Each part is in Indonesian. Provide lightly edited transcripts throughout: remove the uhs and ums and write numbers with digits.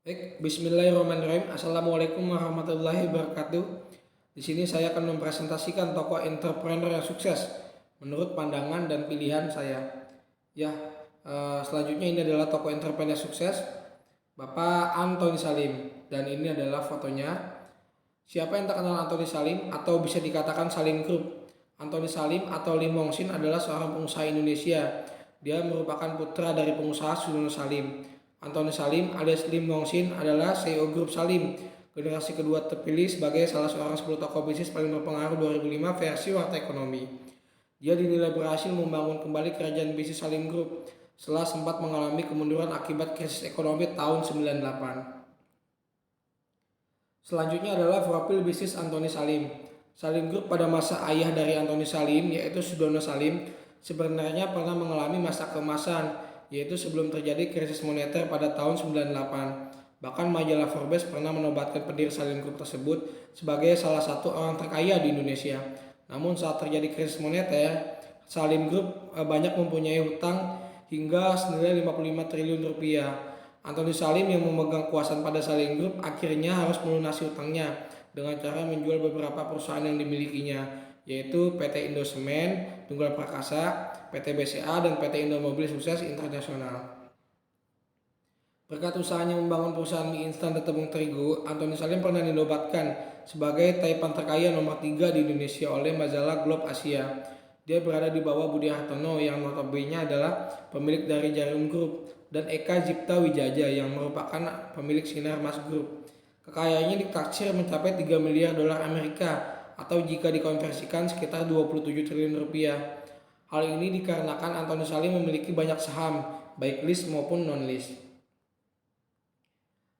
Baik, Bismillahirrahmanirrahim. Assalamualaikum warahmatullahi wabarakatuh. Di sini saya akan mempresentasikan tokoh entrepreneur yang sukses menurut pandangan dan pilihan saya. Ya, selanjutnya ini adalah tokoh entrepreneur sukses, Bapak Antoni Salim. Dan ini adalah fotonya. Siapa yang tak kenal Antoni Salim atau bisa dikatakan Salim Group? Antoni Salim atau Lim Wong Sin adalah seorang pengusaha Indonesia. Dia merupakan putra dari pengusaha Sudono Salim. Antoni Salim alias Lim Wong Sin adalah CEO Grup Salim, generasi kedua terpilih sebagai salah seorang 10 tokoh bisnis paling berpengaruh 2005 versi Warta Ekonomi. Dia dinilai berhasil membangun kembali kerajaan bisnis Salim Group setelah sempat mengalami kemunduran akibat krisis ekonomi tahun 98. Selanjutnya adalah profil bisnis Antoni Salim. Salim Group pada masa ayah dari Antoni Salim yaitu Sudono Salim sebenarnya pernah mengalami masa keemasan, yaitu sebelum terjadi krisis moneter pada tahun 98. Bahkan majalah Forbes pernah menobatkan pendiri Salim Group tersebut sebagai salah satu orang terkaya di Indonesia. Namun saat terjadi krisis moneter, Salim Group banyak mempunyai hutang hingga senilai 55 triliun rupiah. Antoni Salim yang memegang kuasa pada Salim Group akhirnya harus melunasi hutangnya dengan cara menjual beberapa perusahaan yang dimilikinya, yaitu PT Indosemen, Tunggal Prakasa, PT BCA, dan PT Indomobil Sukses Internasional. Berkat usahanya membangun perusahaan mie instan dan tepung terigu, Antoni Salim pernah dinobatkan sebagai taipan terkaya nomor 3 di Indonesia oleh majalah Globe Asia. Dia berada di bawah Budi Hartono yang notabene adalah pemilik dari Jarum Group dan Eka Cipta Wijaja yang merupakan pemilik Sinar Mas Group. Kekayaannya ditaksir mencapai 3 miliar dolar Amerika atau jika dikonversikan sekitar 27 triliun rupiah. Hal ini dikarenakan Antoni Salim memiliki banyak saham, baik list maupun non-list.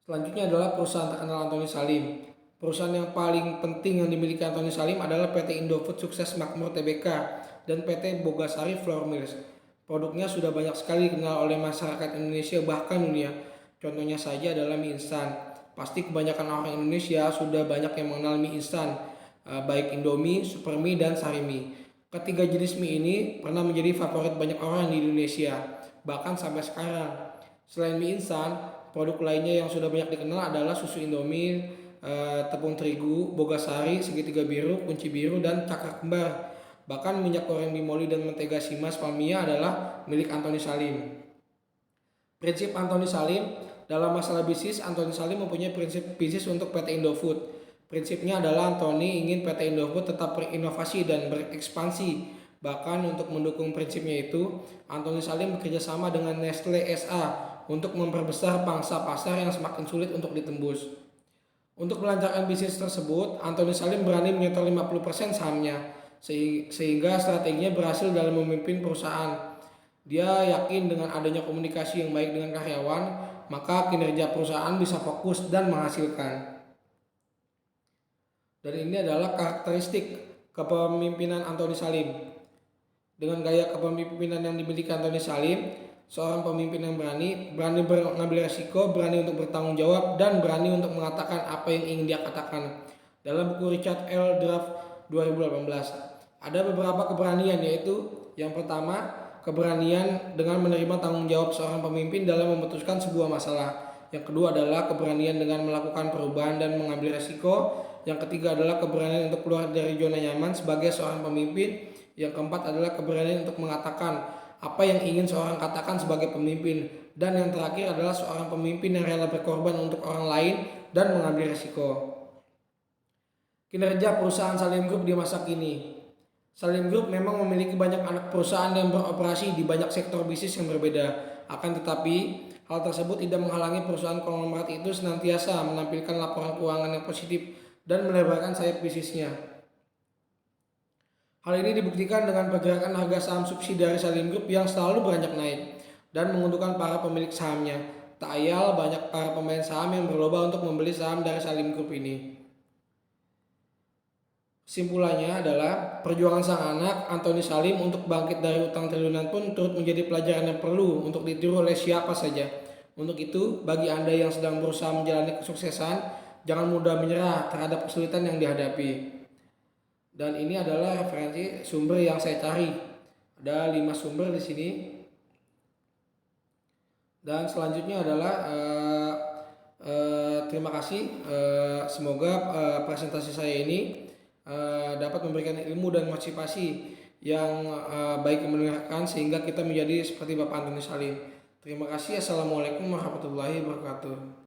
Selanjutnya adalah perusahaan terkenal Antoni Salim. Perusahaan yang paling penting yang dimiliki Antoni Salim adalah PT Indofood Sukses Makmur Tbk dan PT Bogasari Flour Mills. Produknya sudah banyak sekali dikenal oleh masyarakat Indonesia bahkan dunia. Contohnya saja adalah mie instan. Pasti kebanyakan orang Indonesia sudah banyak yang mengenal mie instan, baik Indomie, Supermie, dan Sarimi. Ketiga jenis mie ini pernah menjadi favorit banyak orang di Indonesia, bahkan sampai sekarang. Selain mie instan, produk lainnya yang sudah banyak dikenal adalah susu Indomie, tepung terigu, Bogasari, segitiga biru, kunci biru, dan cakar kembar. Bahkan minyak goreng Bimoli dan mentega Simas Palmia adalah milik Antoni Salim. Prinsip Antoni Salim dalam masalah bisnis, Antoni Salim mempunyai prinsip bisnis untuk PT Indofood. Prinsipnya adalah Antoni ingin PT Indofood tetap berinovasi dan berekspansi. Bahkan untuk mendukung prinsipnya itu, Antoni Salim bekerja sama dengan Nestle SA untuk memperbesar pangsa pasar yang semakin sulit untuk ditembus. Untuk melancarkan bisnis tersebut, Antoni Salim berani menyetor 50% sahamnya, sehingga strateginya berhasil dalam memimpin perusahaan. Dia yakin dengan adanya komunikasi yang baik dengan karyawan, maka kinerja perusahaan bisa fokus dan menghasilkan. Dan ini adalah karakteristik kepemimpinan Antoni Salim. Dengan gaya kepemimpinan yang dimiliki Antoni Salim, seorang pemimpin yang berani mengambil resiko, berani untuk bertanggung jawab, dan berani untuk mengatakan apa yang ingin dia katakan. Dalam buku Richard L. Draft 2018, ada beberapa keberanian, yaitu yang pertama, keberanian dengan menerima tanggung jawab seorang pemimpin dalam memutuskan sebuah masalah. Yang kedua adalah keberanian dengan melakukan perubahan dan mengambil resiko. Yang ketiga adalah keberanian untuk keluar dari zona nyaman sebagai seorang pemimpin. Yang keempat adalah keberanian untuk mengatakan apa yang ingin seorang katakan sebagai pemimpin. Dan yang terakhir adalah seorang pemimpin yang rela berkorban untuk orang lain dan mengambil resiko. Kinerja perusahaan Salim Group di masa kini. Salim Group memang memiliki banyak anak perusahaan yang beroperasi di banyak sektor bisnis yang berbeda. Akan tetapi, hal tersebut tidak menghalangi perusahaan konglomerat itu senantiasa menampilkan laporan keuangan yang positif dan melebarkan sayap bisnisnya. Hal ini dibuktikan dengan pergerakan harga saham subsidiari Salim Group yang selalu beranjak naik dan menguntungkan para pemilik sahamnya. Tak ayal banyak para pemain saham yang berlomba untuk membeli saham dari Salim Group ini. Kesimpulannya adalah perjuangan sang anak Antoni Salim untuk bangkit dari utang triliunan pun turut menjadi pelajaran yang perlu untuk ditiru oleh siapa saja. Untuk itu, bagi Anda yang sedang berusaha menjalani kesuksesan, jangan mudah menyerah terhadap kesulitan yang dihadapi. Dan ini adalah referensi sumber yang saya cari. Ada 5 sumber di sini. Dan selanjutnya adalah terima kasih. Semoga presentasi saya ini dapat memberikan ilmu dan motivasi yang baik mendengarkan sehingga kita menjadi seperti Bapak Antoni Salim. Terima kasih. Assalamualaikum warahmatullahi wabarakatuh.